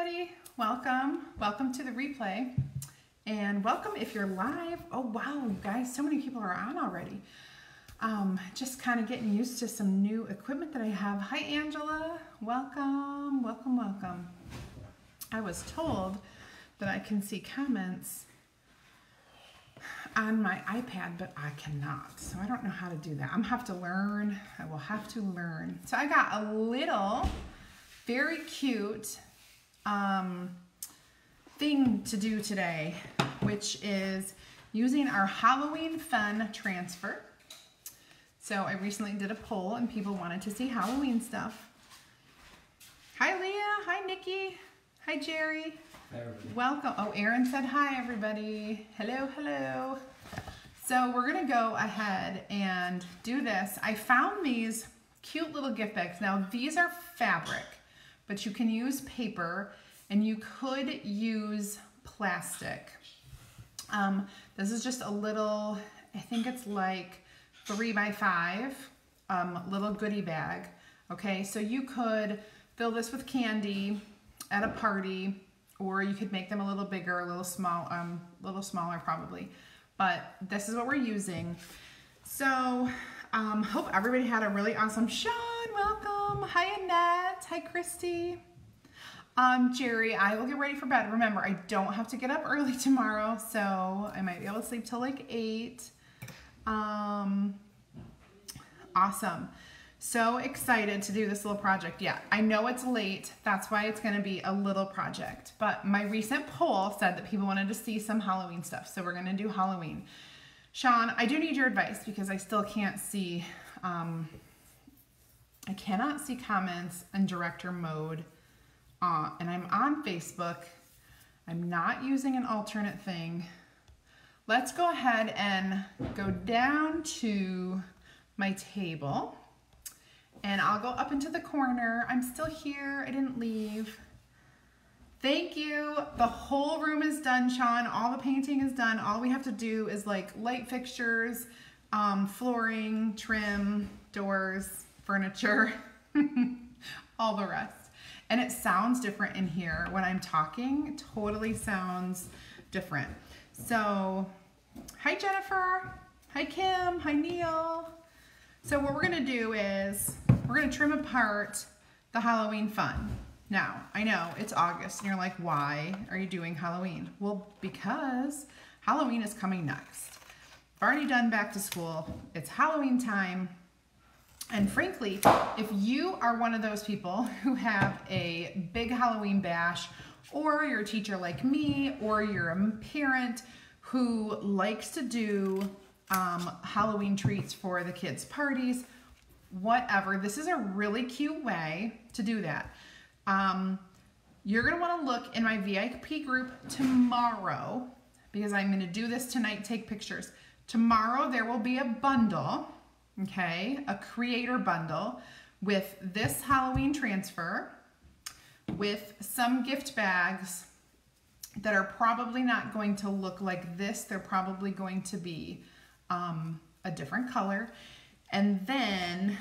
everybody. Welcome to the replay, and welcome if you're live. Oh wow, you guys, so many people are on already. Just kind of getting used to some new equipment that I have. Hi Angela, welcome. I was told that I can see comments on my iPad, but I cannot, so I don't know how to do that. I'm gonna have to learn. I will have to learn. So I got a little very cute thing to do today, which is using our Halloween Fun transfer. So I recently did a poll and people wanted to see Halloween stuff. Hi Leah, hi Nikki, hi Jerry. Hi everybody. Welcome. Oh, Erin said hi everybody. Hello. So we're gonna go ahead and do this. I found these cute little gift bags. Now these are fabric, but you can use paper and you could use plastic. This is just a little, I think it's like 3x5 little goodie bag. Okay, so you could fill this with candy at a party, or you could make them a little bigger, a little smaller probably. But this is what we're using. So hope everybody had a really awesome Sean, welcome. Hi Annette, hi Christy. Jerry, I will get ready for bed. Remember, I don't have to get up early tomorrow, so I might be able to sleep till like 8. Awesome. So excited to do this little project. Yeah, I know it's late. That's why it's going to be a little project. But my recent poll said that people wanted to see some Halloween stuff, so we're going to do Halloween. Sean, I do need your advice because I still can't see, I cannot see comments in director mode. And I'm on Facebook. I'm not using an alternate thing. Let's go ahead and go down to my table. And I'll go up into the corner. I'm still here. I didn't leave. Thank you. The whole room is done, Sean. All the painting is done. All we have to do is like light fixtures, flooring, trim, doors, furniture, all the rest. And it sounds different in here when I'm talking. It totally sounds different. So, hi Jennifer. Hi Kim. Hi Neil. So what we're gonna do is we're gonna trim apart the Halloween Fun. Now, I know it's August and you're like, why are you doing Halloween? Well, because Halloween is coming next. I've already done back to school. It's Halloween time. And frankly, if you are one of those people who have a big Halloween bash, or you're a teacher like me, or you're a parent who likes to do Halloween treats for the kids' parties, whatever, this is a really cute way to do that. You're gonna wanna look in my VIP group tomorrow, because I'm gonna do this tonight, take pictures. Tomorrow there will be a bundle, okay, a creator bundle with this Halloween transfer, with some gift bags that are probably not going to look like this. They're probably going to be a different color. And then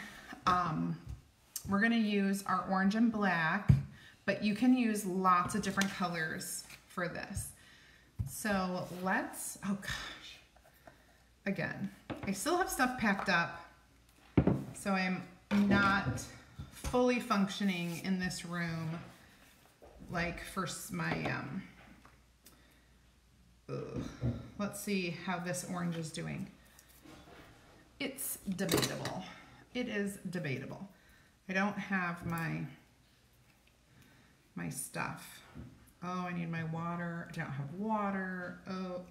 we're gonna use our orange and black, but you can use lots of different colors for this. So let's, oh gosh, again, I still have stuff packed up, so I'm not fully functioning in this room like for my, let's see how this orange is doing. It's debatable. It is debatable. I don't have my stuff. Oh, I need my water. I don't have water.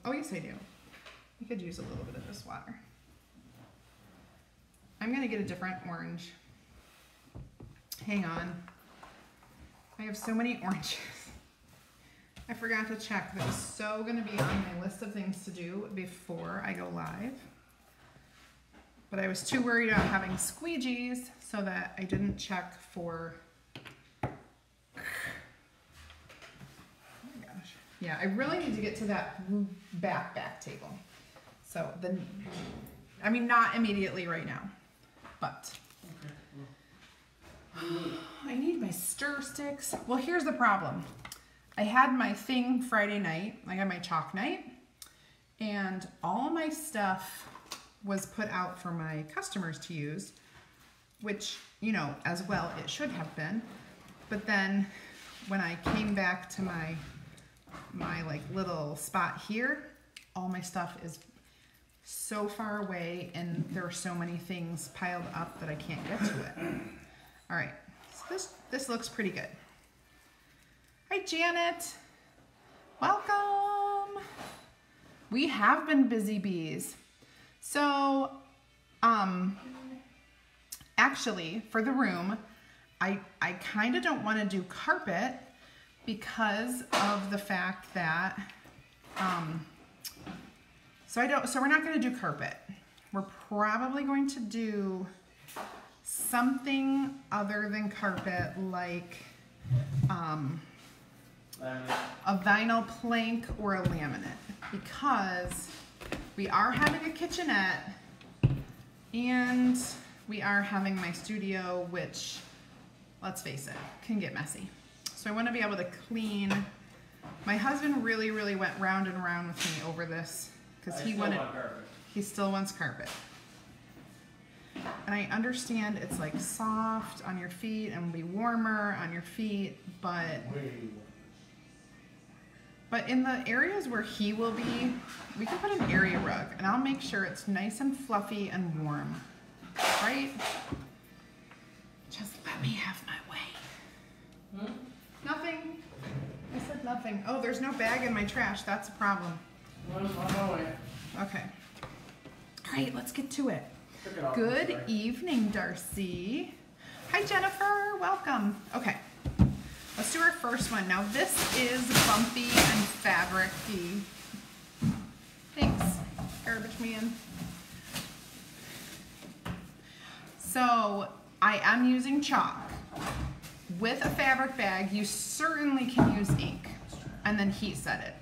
Oh yes I do. I could use a little bit of this water. I'm gonna get a different orange. Hang on. I have so many oranges. I forgot to check. That was so gonna be on my list of things to do before I go live. But I was too worried about having squeegees so that I didn't check for, oh my gosh. Yeah, I really need to get to that back table. So then, I mean, not immediately right now, but I need my stir sticks. Well, here's the problem. I had my thing Friday night. I got my chalk night, and all my stuff was put out for my customers to use, which, you know, as well it should have been. But then when I came back to my like little spot here, all my stuff is so far away and there are so many things piled up that I can't get to it. All right, so this looks pretty good. Hi, Janet. Welcome. We have been busy bees. So, actually, for the room, I kind of don't want to do carpet because of the fact that, so we're not going to do carpet. We're probably going to do something other than carpet, like a vinyl plank or a laminate, because we are having a kitchenette and we are having my studio, which, let's face it, can get messy. So I want to be able to clean. My husband really went round and round with me over this because he still wants carpet. And I understand it's like soft on your feet and will be warmer on your feet, but in the areas where he will be, we can put an area rug and I'll make sure it's nice and fluffy and warm, right? Just let me have my way. Hmm? Nothing. I said nothing. Oh, there's no bag in my trash. That's a problem. Okay. All right, let's get to it. Good evening, Darcy. Hi, Jennifer. Welcome. Okay. Let's do our first one. Now this is bumpy and fabric-y. Thanks, garbage man. So I am using chalk. With a fabric bag, you certainly can use ink and then heat set it.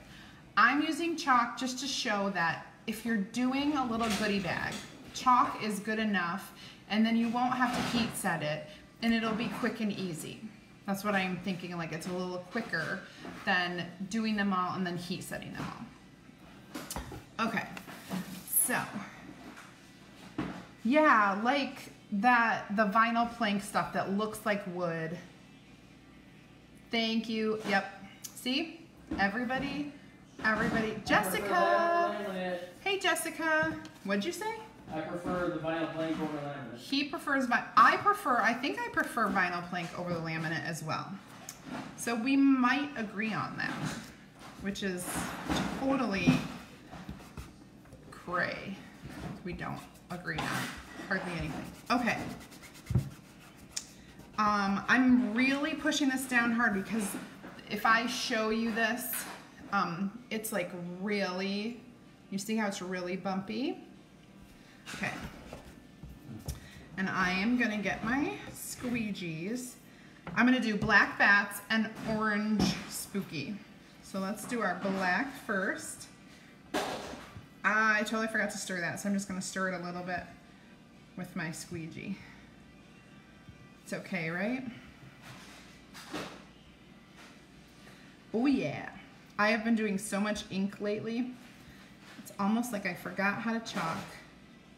I'm using chalk just to show that if you're doing a little goodie bag, chalk is good enough, and then you won't have to heat set it and it'll be quick and easy. That's what I'm thinking, like it's a little quicker than doing them all and then heat setting them all. Okay, so yeah, like the vinyl plank stuff that looks like wood. Thank you. Yep. See? Everybody. Jessica. Hey, Jessica. What'd you say? I prefer the vinyl plank over the laminate. He prefers I think I prefer vinyl plank over the laminate as well. So we might agree on that, which is totally cray. We don't agree on hardly anything. Okay. I'm really pushing this down hard because if I show you this, it's like really, you see how it's really bumpy? Okay. And I am gonna get my squeegees. I'm gonna do black bats and orange spooky. So let's do our black first. I totally forgot to stir that, so I'm just gonna stir it a little bit with my squeegee. It's okay, right? Oh yeah. I have been doing so much ink lately. It's almost like I forgot how to chalk,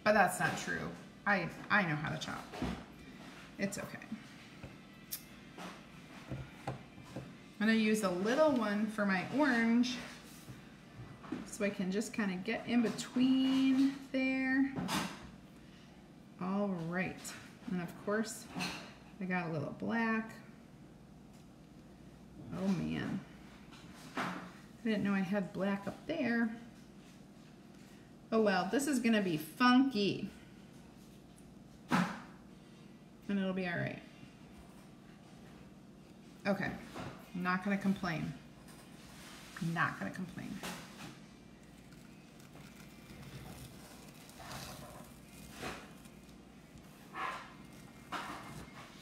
but that's not true. I know how to chalk. It's okay. I'm gonna use a little one for my orange so I can just kind of get in between there. All right, and of course, I got a little black. Oh man, I didn't know I had black up there. Oh well, this is gonna be funky. And it'll be all right. Okay, I'm not gonna complain. Not gonna complain.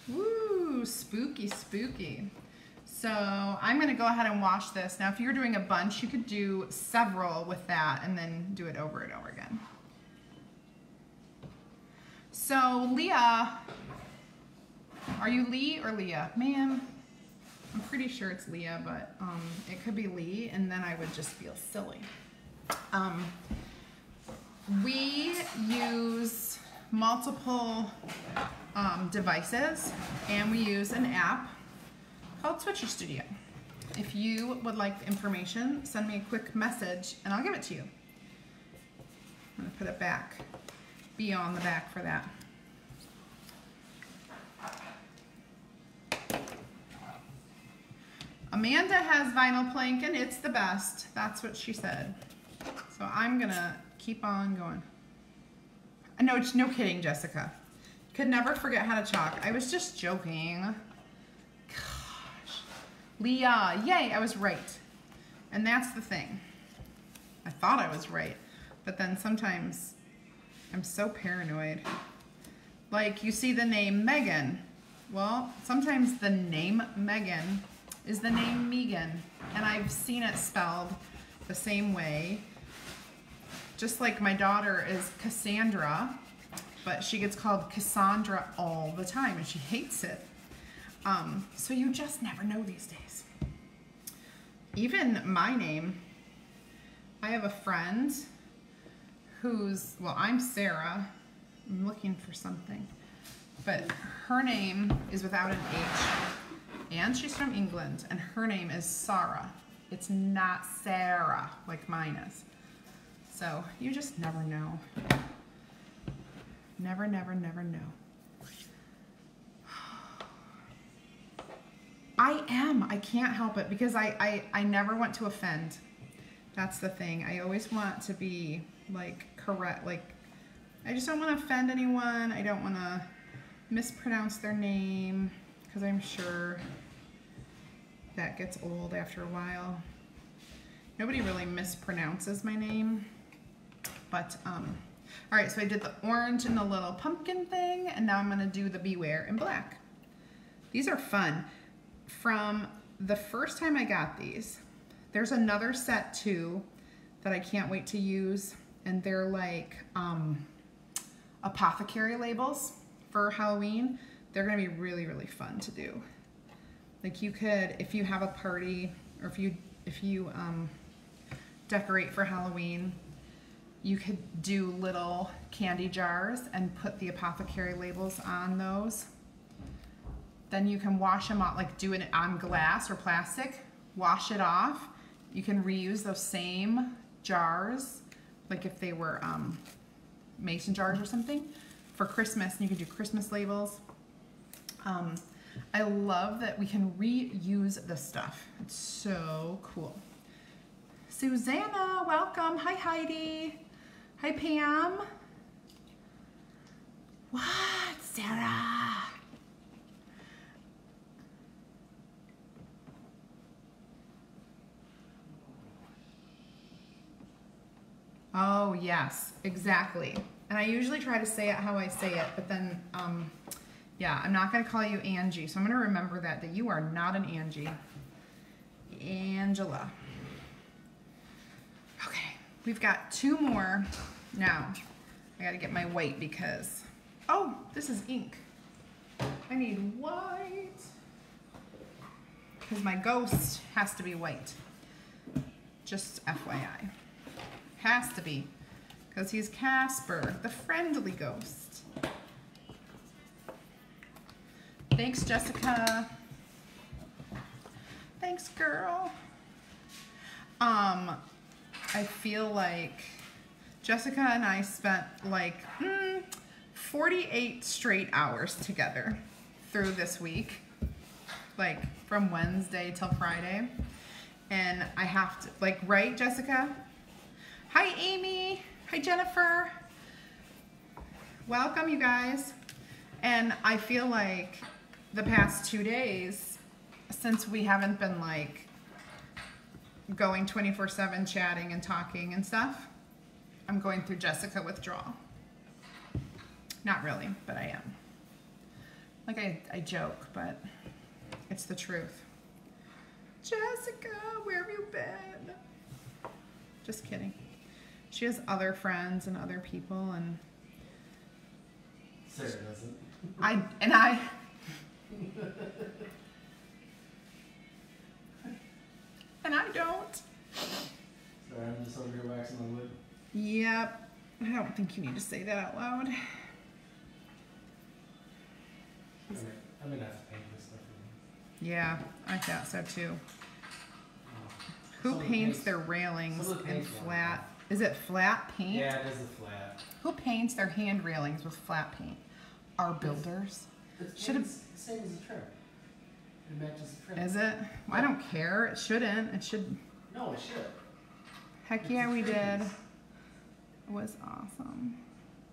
Woo, spooky, spooky. So I'm gonna go ahead and wash this. Now if you're doing a bunch, you could do several with that and then do it over and over again. So Leah, are you Lee or Leah? Man, I'm pretty sure it's Leah, but it could be Lee, and then I would just feel silly. We use multiple devices, and we use an app called Switcher Studio. If you would like the information, send me a quick message and I'll give it to you. I'm gonna put it back, be on the back for that. Amanda has vinyl plank and it's the best. That's what she said. So I'm gonna keep on going. No, no kidding, Jessica. Could never forget how to chalk. I was just joking. Gosh. Leah, yay, I was right. And that's the thing. I thought I was right, but then sometimes I'm so paranoid. Like you see the name Megan. Well, sometimes the name Megan is the name Megan, and I've seen it spelled the same way. Just like my daughter is Cassandra, but she gets called Cassandra all the time, and she hates it. So you just never know these days. Even my name, I have a friend who's, well, I'm Sarah. I'm looking for something, but her name is without an H, and she's from England, and her name is Sarah. It's not Sarah like mine is. So you just never know. Never, never, never know. I am. I can't help it because I never want to offend. That's the thing. I always want to be like correct. Like I just don't want to offend anyone. I don't want to mispronounce their name because I'm sure that gets old after a while. Nobody really mispronounces my name. But, all right, so I did the orange and the little pumpkin thing, and now I'm gonna do the Beware in black. These are fun. From the first time I got these, there's another set too that I can't wait to use, and they're like apothecary labels for Halloween. They're gonna be really, really fun to do. Like you could, if you have a party, or if you decorate for Halloween, you could do little candy jars and put the apothecary labels on those. Then you can wash them off, like do it on glass or plastic, wash it off. You can reuse those same jars, like if they were mason jars or something, for Christmas, and you can do Christmas labels. I love that we can reuse this stuff. It's so cool. Susanna, welcome. Hi, Heidi. Hi, Pam. What, Sarah? Oh, yes, exactly. And I usually try to say it how I say it, but then, yeah, I'm not going to call you Angie, so I'm going to remember that you are not an Angie. Angela. Okay, we've got two more. Now, I got to get my white because, oh, this is ink. I need white because my ghost has to be white. Just FYI. Has to be, because he's Casper, the friendly ghost. Thanks, Jessica. Thanks, girl. I feel like Jessica and I spent like 48 straight hours together through this week, like from Wednesday till Friday. And I have to, like, right, Jessica? Hi, Amy. Hi, Jennifer. Welcome, you guys. And I feel like the past 2 days, since we haven't been like going 24/7 chatting and talking and stuff, I'm going through Jessica withdrawal. Not really, but I am. Like I joke, but it's the truth. Jessica, where have you been? Just kidding. She has other friends and other people, and Sarah doesn't. I and I don't. Sorry, I'm just over here waxing the wood. Yep. I don't think you need to say that out loud. I may have to paint this stuff. Yeah, I thought so too. Some Who of the paints paints- their railings some of the in paint's flat? Is it flat paint? Yeah, it is a flat. Who paints their hand railings with flat paint? Our builders. It's Should've- the same as the trim. It matches the trim. Is it? I don't care. It shouldn't. It should. No, it should. Heck It's yeah, a we trim did. piece. It was awesome.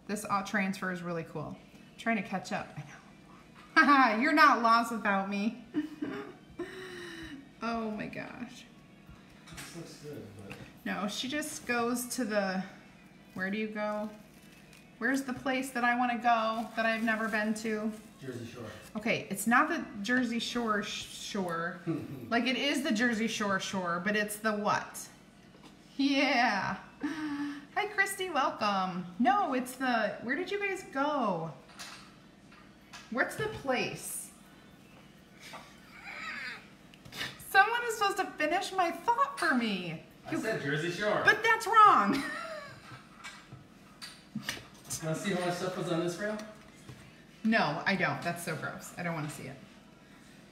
This transfer is really cool. Trying to catch up. I know. Haha, you're not lost without me. Oh my gosh. This looks good, but No, she just goes to the, where do you go? Where's the place that I want to go that I've never been to? Jersey Shore. Okay, it's not the Jersey Shore shore. Like it is the Jersey Shore shore, but it's the what? Yeah. Hi Christy, welcome. No, it's the, where did you guys go? What's the place? Someone is supposed to finish my thought for me. I said Jersey Shore. But that's wrong. You want to see how much stuff was on this rail? No, I don't. That's so gross. I don't want to see it.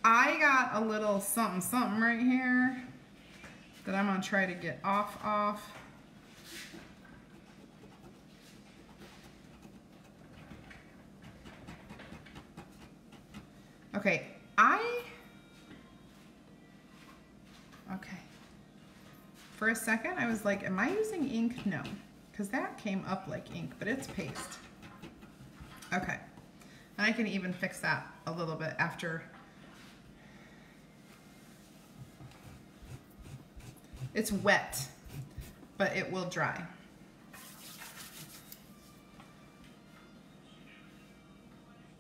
I got a little something something right here that I'm going to try to get off. Okay, okay. For a second, I was like, am I using ink? No, because that came up like ink, but it's paste. Okay, and I can even fix that a little bit after. It's wet, but it will dry.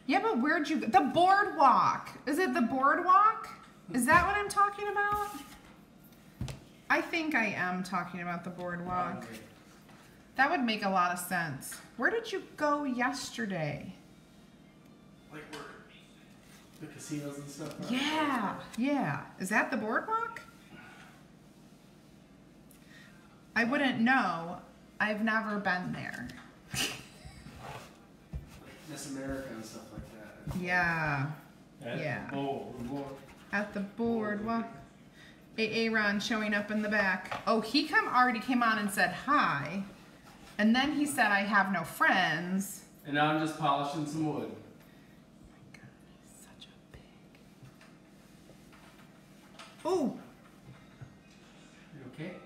Yeah, but where'd you go? The boardwalk. Is it the boardwalk? Is that what I'm talking about? I think I am talking about the boardwalk. Okay. That would make a lot of sense. Where did you go yesterday? Like where the casinos and stuff are? Yeah, yeah. Is that the boardwalk? I wouldn't know. I've never been there. Miss America and stuff like that. Yeah. At Yeah. the boardwalk. At the boardwalk. Aaron showing up in the back. Oh, he already came on and said hi. And then he said, I have no friends. And now I'm just polishing some wood. Oh my God, he's such a pig. Oh, You okay?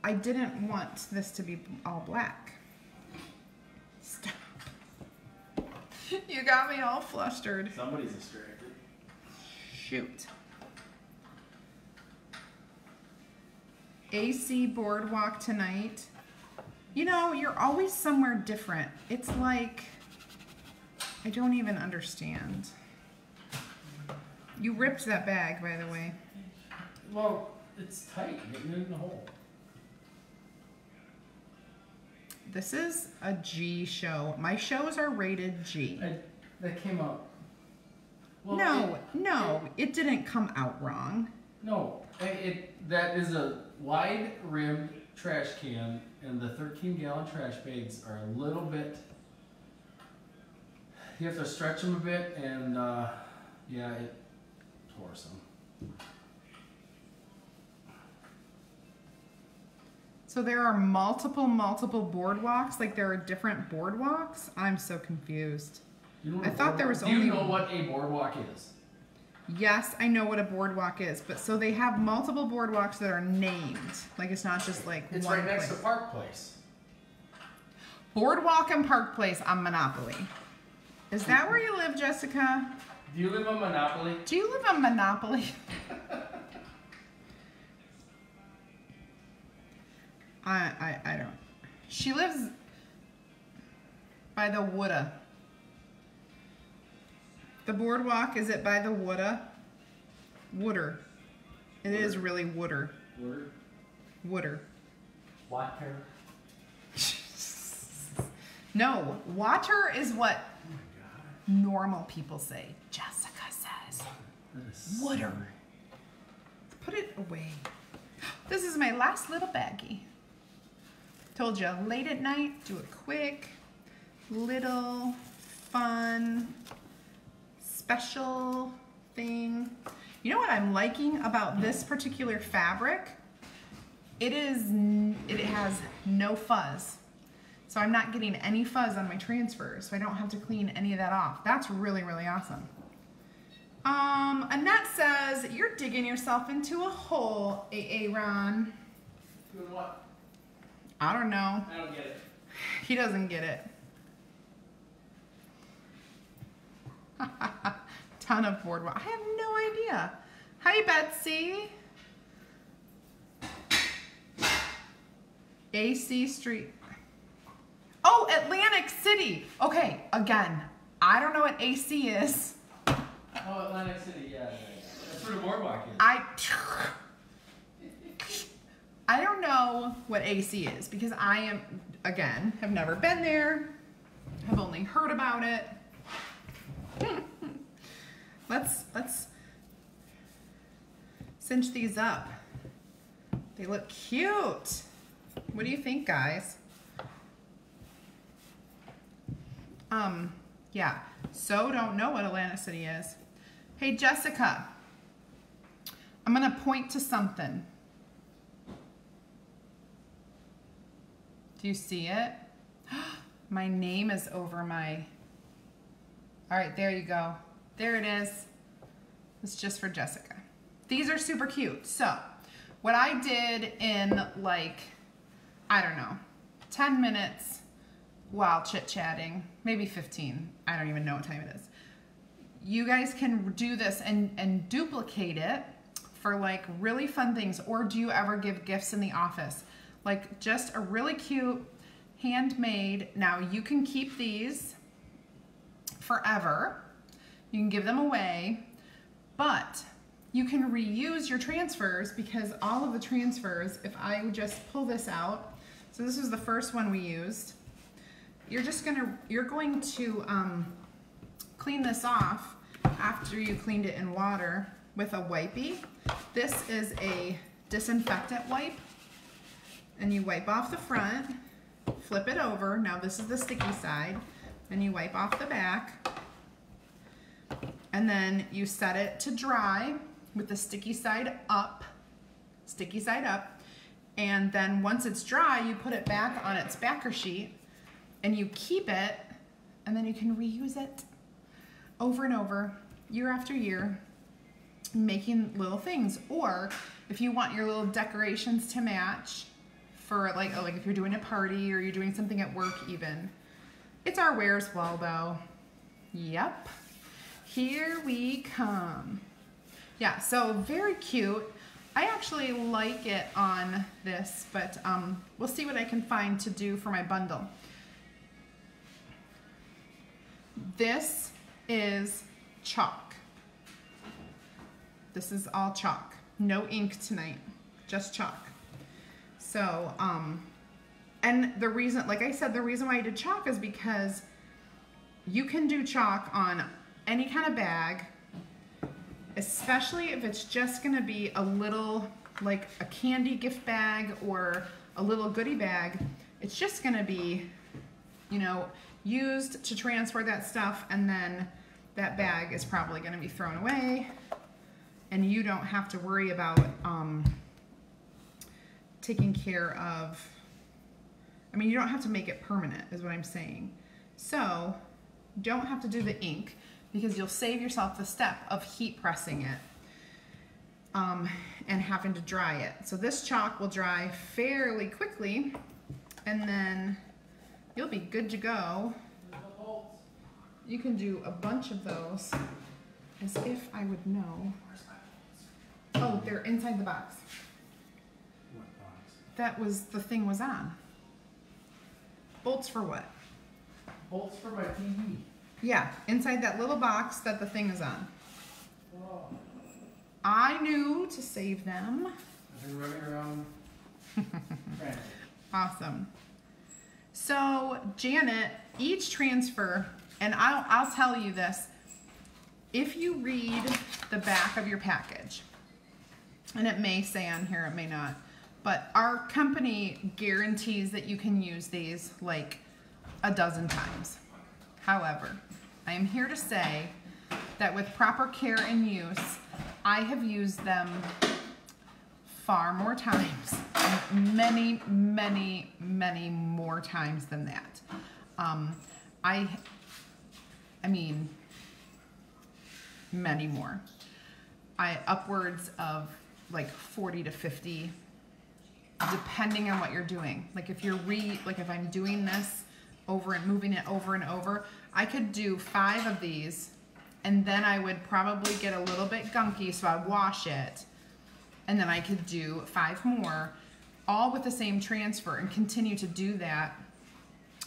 I didn't want this to be all black. Stop. You got me all flustered. Somebody's distracted. Shoot. AC boardwalk tonight. You know, you're always somewhere different. It's like, I don't even understand. You ripped that bag, by the way. Well, it's tight, getting it in the hole. This is a G show. My shows are rated G. That came out. Well, No, it didn't come out wrong. That is a wide rimmed trash can, and the 13-gallon trash bags are a little bit. You have to stretch them a bit, and yeah, it tore some. So there are multiple boardwalks, like there are different boardwalks? I'm so confused. You know what I a thought there boardwalk- was only- Do you know what a boardwalk is? Yes, I know what a boardwalk is, but so they have multiple boardwalks that are named. Like it's not just like It's one right next place. to Park Place. Boardwalk and Park Place on Monopoly. Is that where you live, Jessica? Do you live on Monopoly? Do you live on Monopoly? I don't. She lives by the Woodda. The boardwalk, is it by the Woodda? Wooder. It is really Wooder. Word? Wooder. Water? No, water is what Oh my normal people say. Jessica says god. Wooder. The put it away. This is my last little baggie. Told you, late at night, do a quick, little, fun, special thing. You know what I'm liking about this particular fabric? It has no fuzz. So I'm not getting any fuzz on my transfers, so I don't have to clean any of that off. That's really, really awesome. Annette says, you're digging yourself into a hole, Ron. Doing what? I don't know. I don't get it. He doesn't get it. Ton of boardwalk. I have no idea. Hi, Betsy. AC Street. Oh, Atlantic City. Okay, again, I don't know what AC is. Oh, Atlantic City, yeah. That's where the boardwalk is. I don't know what AC is because I am, again, have never been there. Have only heard about it. Let's cinch these up. They look cute. What do you think, guys? Yeah, so don't know what Atlantic City is. Hey, Jessica, I'm gonna point to something. Do you see it? My name is over my, all right, there you go. There it is. It's just for Jessica. These are super cute. So what I did in like, I don't know, 10 minutes while chit-chatting, maybe 15. I don't even know what time it is. You guys can do this and duplicate it for like really fun things. Or do you ever give gifts in the office? Like just a really cute handmade. Now you can keep these forever. You can give them away, but you can reuse your transfers because all of the transfers, if I would just pull this out, so this is the first one we used. You're going to clean this off after you cleaned it in water with a wipey. This is a disinfectant wipe, and you wipe off the front, flip it over. Now this is the sticky side, and you wipe off the back, and then you set it to dry with the sticky side up, and then once it's dry, you put it back on its backer sheet, and you keep it, and then you can reuse it over and over, year after year, making little things. Or if you want your little decorations to match for like if you're doing a party or you're doing something at work even. It's our Where's Waldo. Yep, here we come. Yeah, so very cute. I actually like it on this, but we'll see what I can find to do for my bundle. This is chalk. This is all chalk. No ink tonight, just chalk. So, and the reason, like I said, the reason why I did chalk is because you can do chalk on any kind of bag, especially if it's just gonna be a little, like a candy gift bag or a little goodie bag. It's just gonna be, you know, used to transfer that stuff, and then that bag is probably gonna be thrown away, and you don't have to worry about taking care of, I mean, you don't have to make it permanent is what I'm saying. So don't have to do the ink because you'll save yourself the step of heat pressing it and having to dry it. So this chalk will dry fairly quickly, and then you'll be good to go. You can do a bunch of those as if I would know. Oh, they're inside the box. What box? That was, the thing was on. Bolts for what? Bolts for my TV. Yeah, inside that little box that the thing is on. Oh. I knew to save them. I've been running around. Awesome. So Janet, each transfer, and I'll tell you this, if you read the back of your package, and it may say on here, it may not, but our company guarantees that you can use these like a dozen times. However, I am here to say that with proper care and use, I have used them far more times, many, many, many more times than that. I mean, many more. Upwards of like 40 to 50, depending on what you're doing. Like if you're if I'm doing this over and moving it over and over, I could do 5 of these, and then I would probably get a little bit gunky, so I'd wash it, and then I could do 5 more, all with the same transfer, and continue to do that.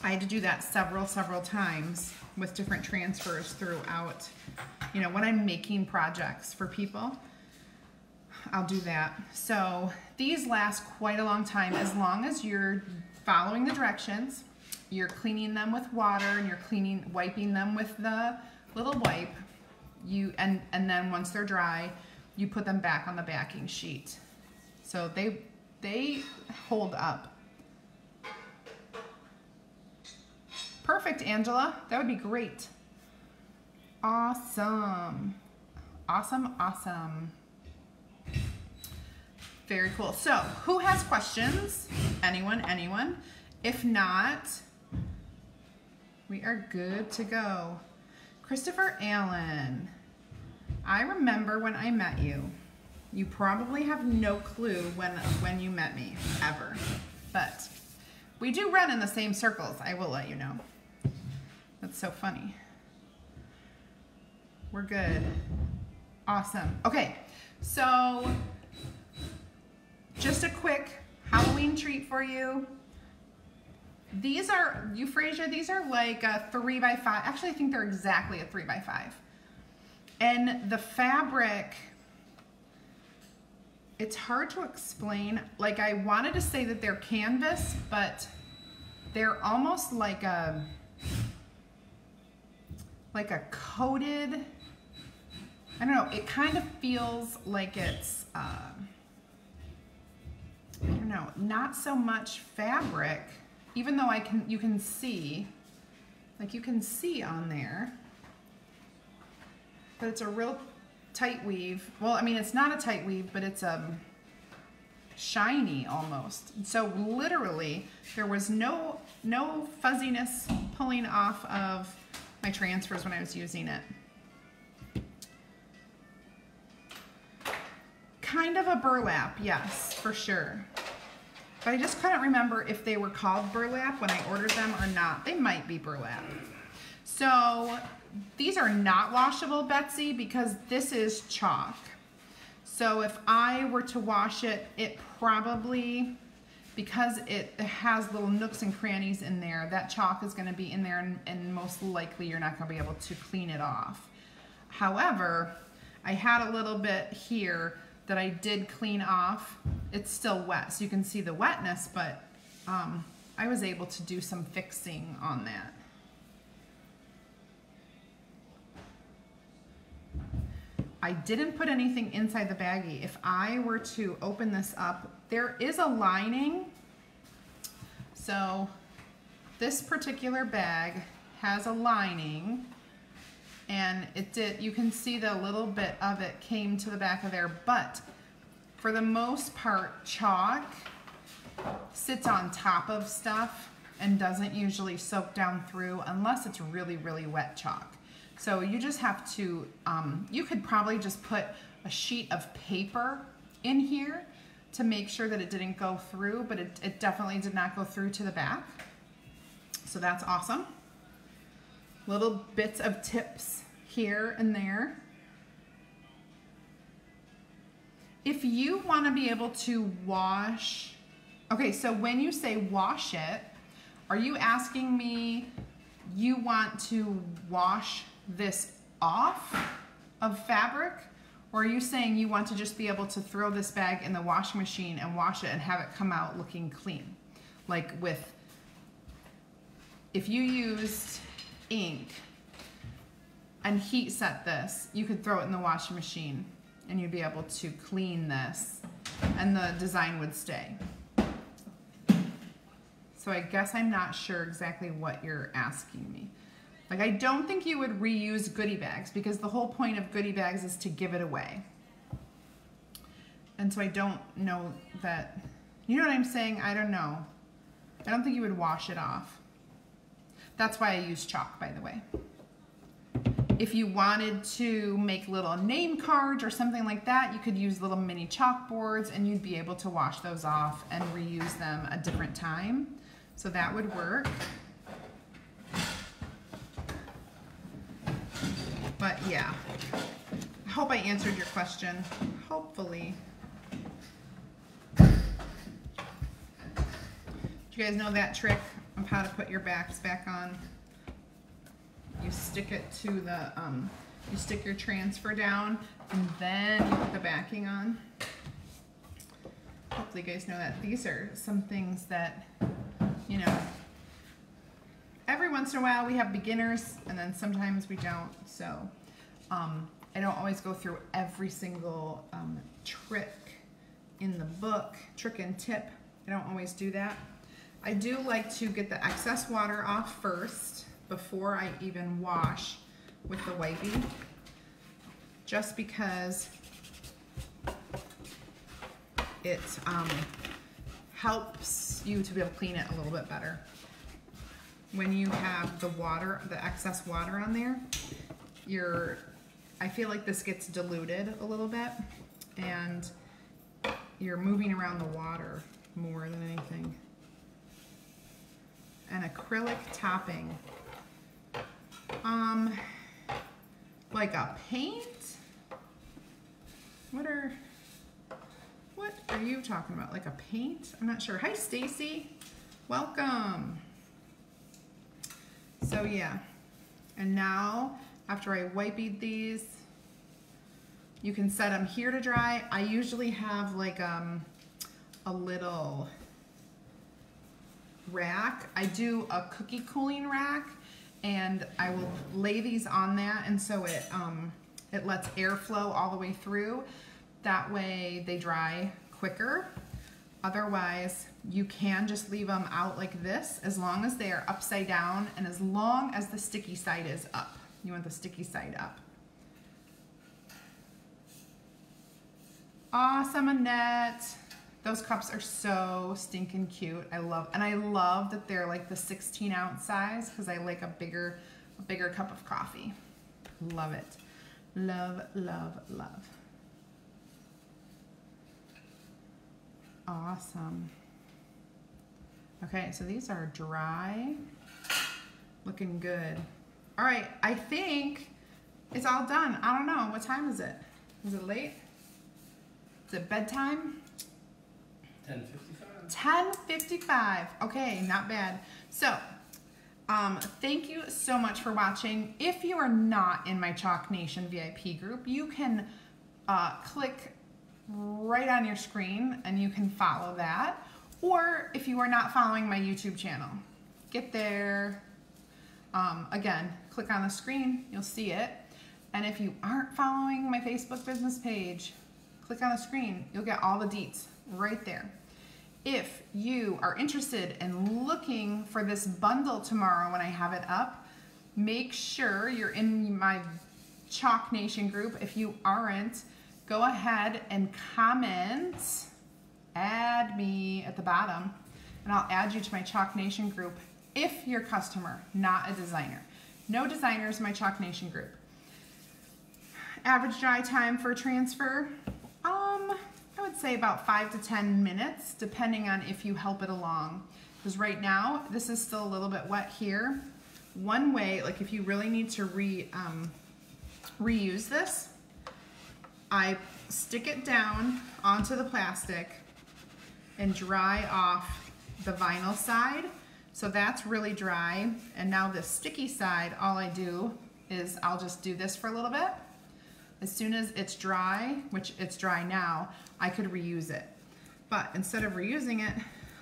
I had to do that several times with different transfers throughout, you know, when I'm making projects for people, I'll do that. So these last quite a long time, as long as you're following the directions, you're cleaning them with water, and you're wiping them with the little wipe, and then once they're dry, you put them back on the backing sheet. So they hold up. Perfect, Angela. That would be great. Awesome. Awesome, awesome. Very cool. So, who has questions? Anyone? Anyone? If not, we are good to go. Christopher Allen. I remember when I met you. You probably have no clue when you met me, ever. But we do run in the same circles, I will let you know. That's so funny. We're good. Awesome. Okay, so just a quick Halloween treat for you. These are, Euphrasia, these are like a 3x5. Actually, I think they're exactly a 3x5. And the fabric, it's hard to explain. Like, I wanted to say that they're canvas, but they're almost like a coated, I don't know, it kind of feels like it's, I don't know, not so much fabric, even though you can see, like you can see on there, but it's a real tight weave. Well, I mean, it's not a tight weave, but it's shiny almost. So literally, there was no fuzziness pulling off of my transfers when I was using it. Kind of a burlap, yes, for sure. But I just couldn't remember if they were called burlap when I ordered them or not. They might be burlap. So these are not washable, Betsy, because this is chalk. So if I were to wash it, it probably, because it has little nooks and crannies in there, that chalk is going to be in there, and most likely you're not going to be able to clean it off. However, I had a little bit here that I did clean off. It's still wet, so you can see the wetness, but I was able to do some fixing on that. I didn't put anything inside the baggie. If I were to open this up, there is a lining. So this particular bag has a lining, and you can see that a little bit of it came to the back of there, but for the most part, chalk sits on top of stuff and doesn't usually soak down through unless it's really, really wet chalk. So you just have to, you could probably just put a sheet of paper in here to make sure that it didn't go through, but it definitely did not go through to the back. So that's awesome. Little bits of tips here and there. If you want to be able to wash, okay, so when you say wash it, are you asking me you want to wash this off of fabric, or are you saying you want to just be able to throw this bag in the washing machine and wash it and have it come out looking clean? Like if you used ink and heat set this, you could throw it in the washing machine and you'd be able to clean this and the design would stay. So I guess I'm not sure exactly what you're asking me. Like, I don't think you would reuse goodie bags because the whole point of goodie bags is to give it away. And so I don't know that, you know what I'm saying? I don't know. I don't think you would wash it off. That's why I use chalk, by the way. If you wanted to make little name cards or something like that, you could use little mini chalkboards and you'd be able to wash those off and reuse them a different time. So that would work. But yeah, I hope I answered your question, hopefully. Do you guys know that trick of how to put your backs back on? You stick it to the, you stick your transfer down and then you put the backing on. Hopefully you guys know that. These are some things that, you know, every once in a while we have beginners and then sometimes we don't. So I don't always go through every single trick in the book, trick and tip. I don't always do that. I do like to get the excess water off first before I even wash with the wipey, just because it helps you to be able to clean it a little bit better. When you have the water, the excess water on there, I feel like this gets diluted a little bit and you're moving around the water more than anything. An acrylic topping. Like a paint? What are you talking about? Like a paint? I'm not sure. Hi, Stacy. Welcome. So yeah, and now after I wiped these, you can set them here to dry. I usually have like a little rack. I do a cookie cooling rack and I will lay these on that, and so it lets air flow all the way through. That way they dry quicker. Otherwise, you can just leave them out like this as long as they are upside down and as long as the sticky side is up. You want the sticky side up. Awesome, Annette. Those cups are so stinking cute. I love that they're like the 16-ounce size because I like a bigger cup of coffee. Love it. Love, love, love. Awesome. Okay, so these are dry, looking good. All right, I think it's all done. I don't know, what time is it? Is it late? Is it bedtime? 10:55. 10:55, okay, not bad. So, thank you so much for watching. If you are not in my Chalk Nation VIP group, you can click right on your screen and you can follow that. Or if you are not following my YouTube channel, get there. Again, click on the screen, you'll see it. And if you aren't following my Facebook business page, click on the screen, you'll get all the deets right there. If you are interested in looking for this bundle tomorrow when I have it up, make sure you're in my Chalk Nation group. If you aren't, go ahead and comment, add me at the bottom, and I'll add you to my Chalk Nation group if you're a customer, not a designer. No designers in my Chalk Nation group. Average dry time for transfer, I would say about 5 to 10 minutes, depending on if you help it along. Because right now, this is still a little bit wet here. One way, like if you really need to reuse this, I stick it down onto the plastic and dry off the vinyl side. So that's really dry. And now the sticky side, all I do is I'll just do this for a little bit. As soon as it's dry, which it's dry now, I could reuse it. But instead of reusing it,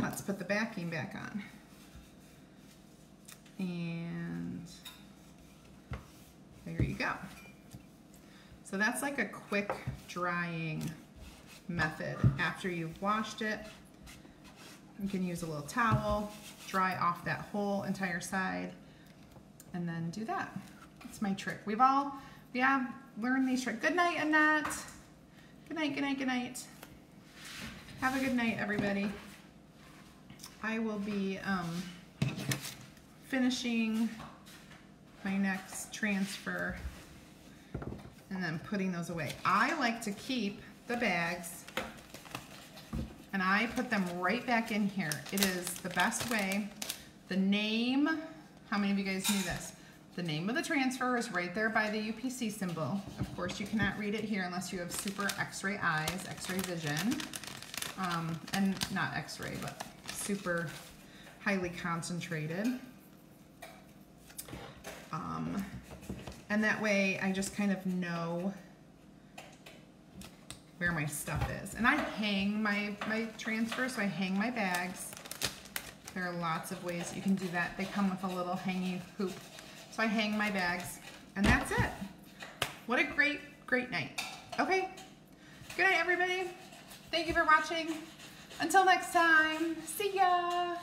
let's put the backing back on. And there you go. So So that's like a quick drying method. After you've washed it, you can use a little towel, dry off that whole entire side, and then do that. That's my trick. We have learned these tricks. Good night, Annette. Good night, good night, good night. Have a good night, everybody. I will be finishing my next transfer and then putting those away. I like to keep the bags and I put them right back in here. It is the best way. The name, how many of you guys knew this? The name of the transfer is right there by the UPC symbol. Of course, you cannot read it here unless you have super x-ray eyes, x-ray vision. And not x-ray, but super highly concentrated. And that way I just kind of know where my stuff is. And I hang my transfer, so I hang my bags. There are lots of ways you can do that. They come with a little hanging hoop. So I hang my bags, and that's it. What a great, great night. Okay, good night, everybody. Thank you for watching. Until next time, see ya.